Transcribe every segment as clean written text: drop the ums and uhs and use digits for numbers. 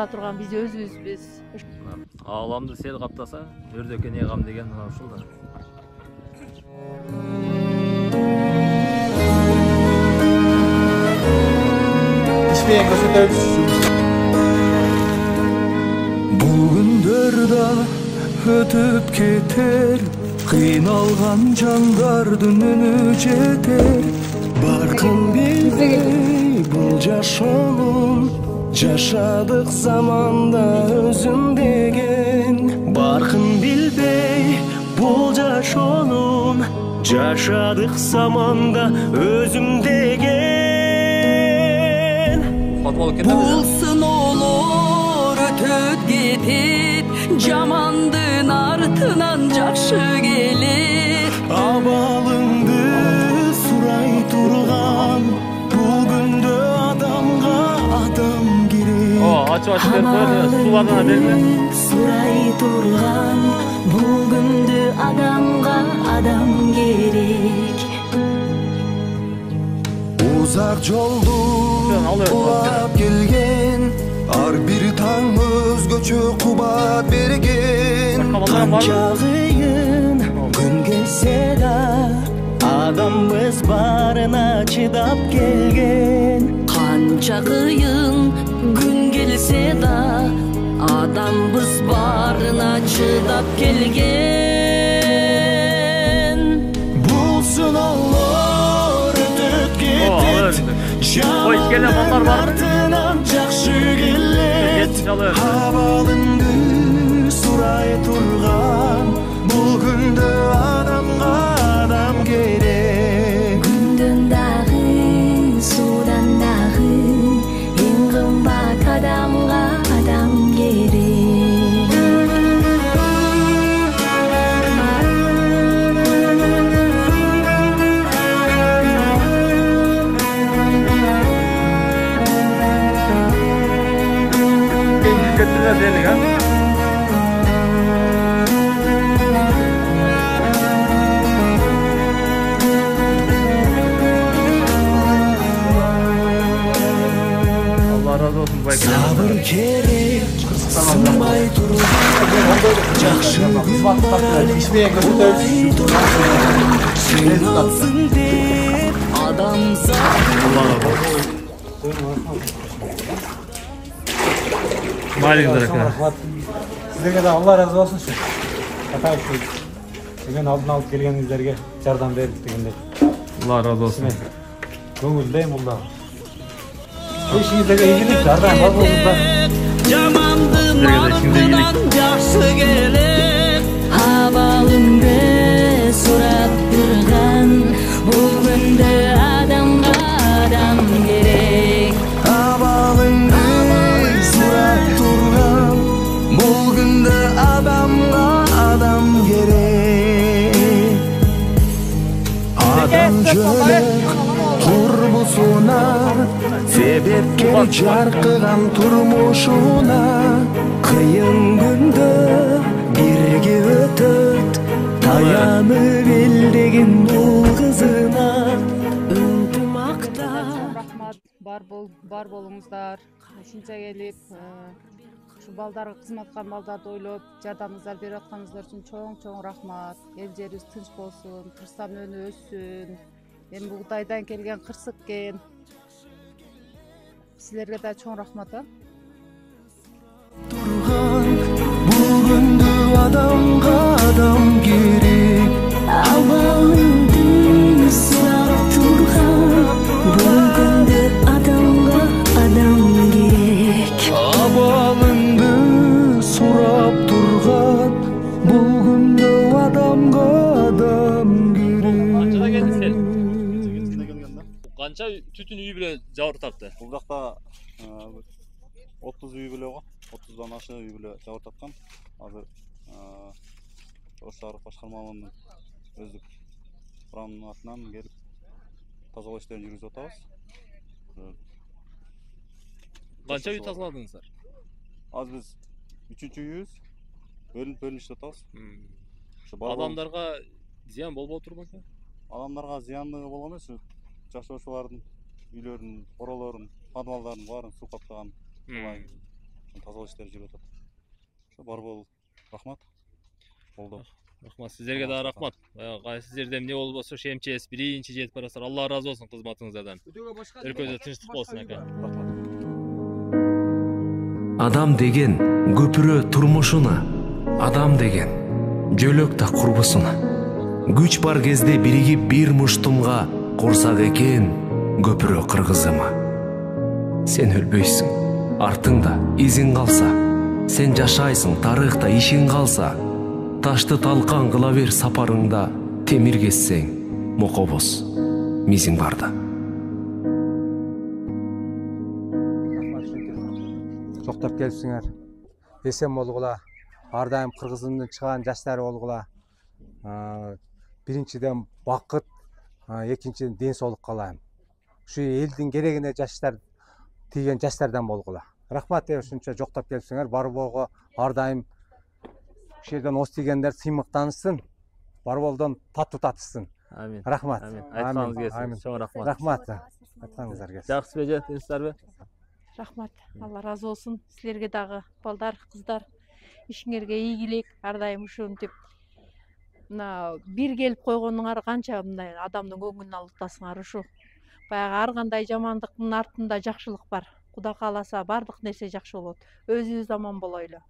каптыра турган биз өзүбүзбүз. Ааламды сел каптаса, өрдөккө не кам деген мына ушул да. Ишпеген көрсөтөбүз. Бул күндөр да өтүп кетер, кыйналган жандардын үнү жетер. Баркын билбей бул жашоонун, жашадык заманда өзүм деген. Баркын билбей бул жашоонун, жашадык заманда өзүм деген. Бул сыноолор өтөт кетет, жамандын артынан жакшы келет. Абалыңды сурай турган, бул күндө адамга адам керек. Суларына берме. Сурай турган, бул күндө адамга адам керек. Узак жолду улап келген, ар бир таң өзгөчө кубат берген. Канча кыйын күн келсе да, адамбыз барына чыдап келген. Канча кыйын күн келсе да, адамбыз барына чыдап келген. Бул сыноолор өтөт кетет, жамандын артынан жакшы келет. Абалыңды сурай турган, бул күндө адамга адам керек. Күндөн дагы, суудан дагы, эң кымбат адамга адам керек. Sabır керек, сынбай турган, жакшы Ишпеген көрсөтөбүз. сыйналсын деп адамзат. Сиздерге да Алла разы болсунчу. Атайын деген алдын алып келгениңиздерге жардам берип дегендей. Алла разы болсун. Көңүлдейм бул да. Ишиңиздерге ийгилик, жардам бар болсуңуздар. Жамандын артынан жакшы келет. Абалыңды сурап турган, бул күндө адамга адам керек. Абалыңды сурап турган, бул күндө адамга адам керек. Адам жөнөк турмусуна, себепкер жаркыган турмушуна. Кыйын күндө бирге өтөт, таянып элдеген бул кызына. Ынтымакта Рахмат, бар болуңуздар. Ушунча келип, ушу балдарга кызмат кылган балдарды ойлоп, жардамыңыздар берип атканыңыздар үчүн чоң рахмат. Эл жерибиз тынч болсун, кырсам өнү өссүн. Эми бугдайдан келген кырсык экен. Силерге да чоң рахмат. бул күндө адамга адам керек. Абалыңды сурап турган, бул күндө адамга адам керек. Абалыңды сурап турган, бул күндө адамга адам керек. Канча түтүн үй беле жабыр тартты? Бул жакта 30 үй беле го, 30дан ашы үй беле жабыр тарткан. Азыр Ош шаардык башкармалыгынын өздүк курамынын атынан келип тазалоо иштерин жүргүзүп атабыз. Канча үй тазаладыңыздар? Азыр биз 3-үчү үйүбүз бөлүнүп иштеп атабыз. Адамдарга зыян болбой турбу экен? Адамдарга зыяндыгы болгон эмес, жашоочулардын үйлөрүнүн, королорун, подвалдарын баарын суу каптаган. тазалоо иштери жүрүп атат. Ошо бар болуп рахмат. Колдоо. Рахмат, сіздерге да рахмат. Сіздерде эмне болбосо ошо МЧС биринчи жетип барасыздар. Алла разы болсун кызматыңыздардан. Өлкөдө тынчтык болсун ака. Адам деген көпүрө турмушуна, адам деген жөлөк да курбусуна. Күч бар кезде биригип бир муштумга курсак экен көпүрө кыргызыма. Сен өлбөйсүң, артыңда изиң калса, сен жашайсың, тарыхта ишиң калса, ташты талкан кыла бер сапарыңда, темир кессең, мокобоз мизиң барда. Жоктоп келипсиңер. Эсен болгула. Ар дайым Кыргызымдын чыган жаштары болгула. Биринчиден бакыт, экинчиден ден соолук каалайм. Ушу элдин керегине жаштар тийген жаштардан болгула. Рахмат деп ушунча жоктоп келипсиңер. Бар болго ар дайым ушул жерден ос тийгендер сыймыктанышсын. Бар болдон таттуу татышсын. Амин. Рахмат. Айтқаныңыз келсин. Чоң рахмат. Рахмат. Айтқаныңыздар келсин. Жакшы бе, тынчсыздарбы? Рахмат. Алла разы болсун. Силерге дагы балдар, кыздар ишиңерге ийгилик, ар дайым ушинтип мына бир келип койгонуңар канча мындай адамдын көңүлүн алыптасыңар ушу. Баягы ар кандай жамандыктын артында жакшылык бар. Кудай кааласа бардык нерсе жакшы болот. Өзүбүз аман болойлу.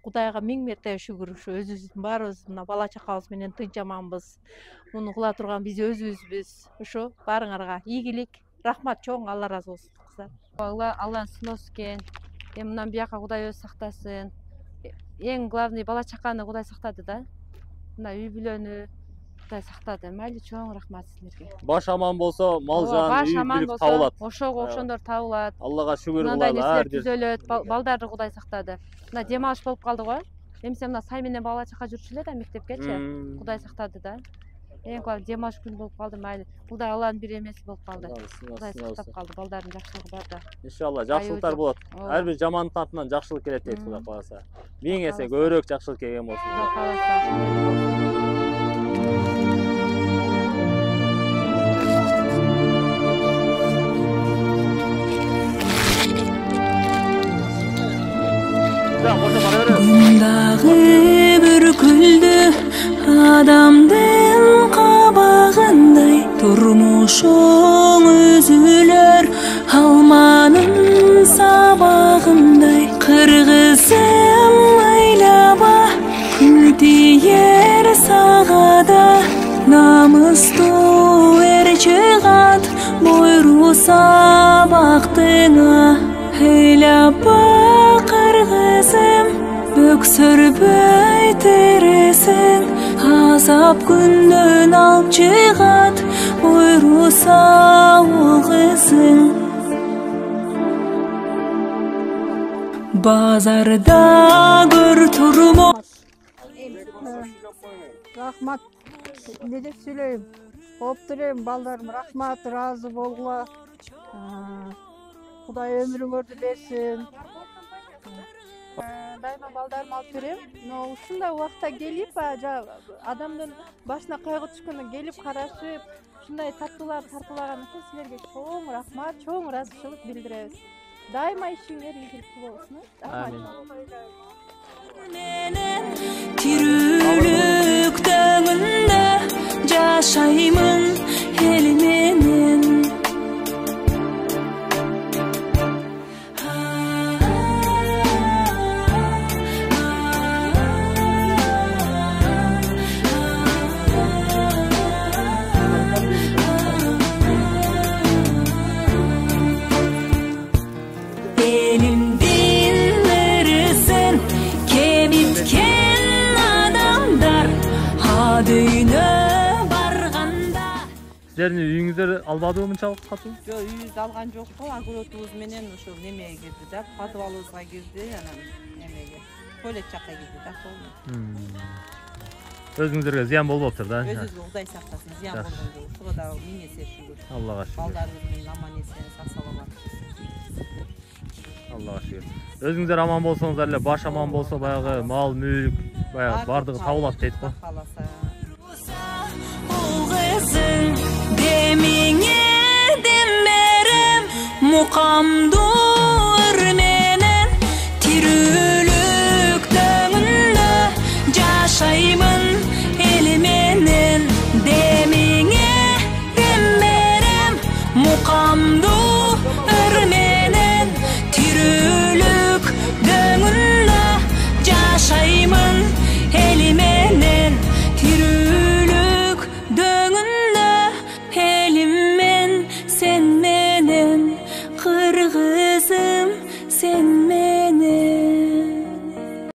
Кудайга миң мерте шүгүр, ушу өзүбүздүн баарыбыз мына бала чакабыз менен тынч аманбыз. Муну кыла турган биз өзүбүзбүз. Ушу баарыңарга ийгилик, рахмат чоң, Алла разы болсун кыздар. Алланын сыноосу экен. Мындан бияка Кудай өзү сактасын. Эң главный бала чаканы Кудай сактады да. Мына үй бүлөнү Кудай сактады. Майли чоң рахмат силерге. Баш аман болсо, мал жан, үй бүлүк табылат. Ошого окшондор табылат. Аллага шүгүр Мындай кылалы. нерселер түзөлөт. Балдарды Кудай сактады. Мына дем алыш болуп калды го. Эмсе мына сай менен бала чака жүрчү эле да мектепкечи. Кудай сактады да. Эң главный дем алыш күнү болуп калды. Майли. Бул да Алланын бир эмеси болуп калды. Кудай сактап калды. Балдардын жакшылыгы бар да. Иншалла жакшылыктар болот. Ар бир жамандыктын артынан жакшылык келет дейт Кудай кааласа. Миң эсе көбүрөөк жакшылык келген болсун. Кудай кааласа. Күндагы бүркүлдү адамдын кабагындай турмушуң өзүлөр алманын сабагындай кыргызым айлаба күн тиер сагада намыстуу эр чыгат бойру сабактыңа айлаба кыргызым бөксөрбөй тересиң азап күндөн алып чыгат бойру сабагысың базарда көр турмо. Рахмат. Не деп сүйлөйм? Оптур эм балдарым, рахмат, разы болгула. Кудай өмүрүңөрдү берсин. Дайыма балдарыма алып берем. Но ушундай убакта келип, адамдын башына кайгы түшкөндө келип карашып, ушундай таттуулар тартуулаган үчүн силерге чоң рахмат, чоң ыраазычылык билдиребиз. Дайыма ишиңер ийгиликтүү болсун. Тирүүлүктөгүндө жашаймын эл менен. Сіздердің үйіңіздер албадыбы мынчалык катуу? Жок, үйүбүздү алган жок го, огородубуз менен ошол немеге кирди да, подвалыбызга кирди, анан немеге, туалет жакка кирди да, сол. Өзүңүздөргө зыян болбоптур да? Өзүбүзгө Кудай сактасын, зыян болгон жок. Ушуга дагы миң эсе шүгүр. Аллага шүгүр. Балдарыбыз менен аман эсен, сак саламат. Аллага шүгүр. Өзүңүздөр аман болсоңуздар эле, баш аман болсо баягы мал, мүлк, баягы бардыгы табылат дейт го. Demine dem berem mukamda